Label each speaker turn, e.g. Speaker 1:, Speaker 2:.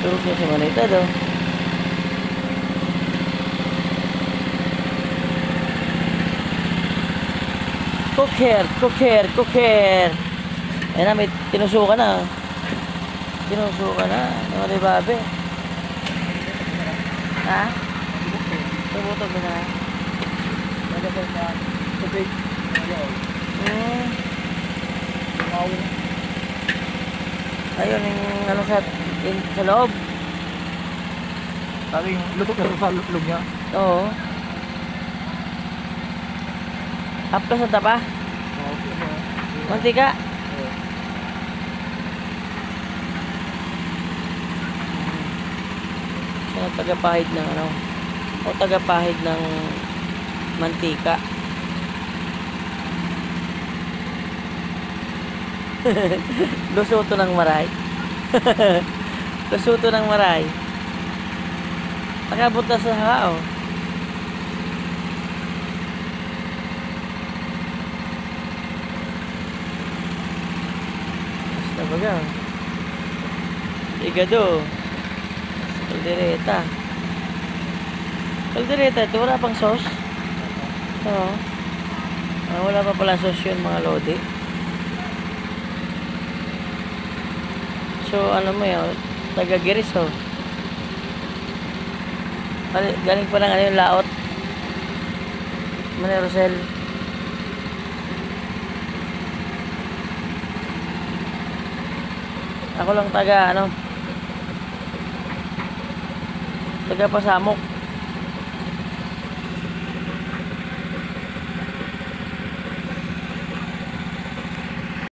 Speaker 1: Turog niya si Manita daw. Cooker. Ayan na, may tinusukan na. Tinusukan na. Ano na babe? Ha? Tumutog mo na.
Speaker 2: Nagabal na tubig.
Speaker 1: Ayun, yung ano sa loob.
Speaker 2: Sabi yung lutok na sa loob niya.
Speaker 1: Oo. Aptos na tapa? Mantika? Siya ang tagapahid ng ano, o tagapahid ng mantika. Lusuto ng maray. Lusuto ng maray. Nakabot na sa hao. Basta baga. Igado. Kaldereta. Kaldereta, ito wala pang sauce. Oo. Wala pa pala sauce yun mga lodi. So ano mo yun, taga-giris oh. Galing pa ng ano yung laot. Manay Rosel. Ako lang taga ano, taga Pasamok.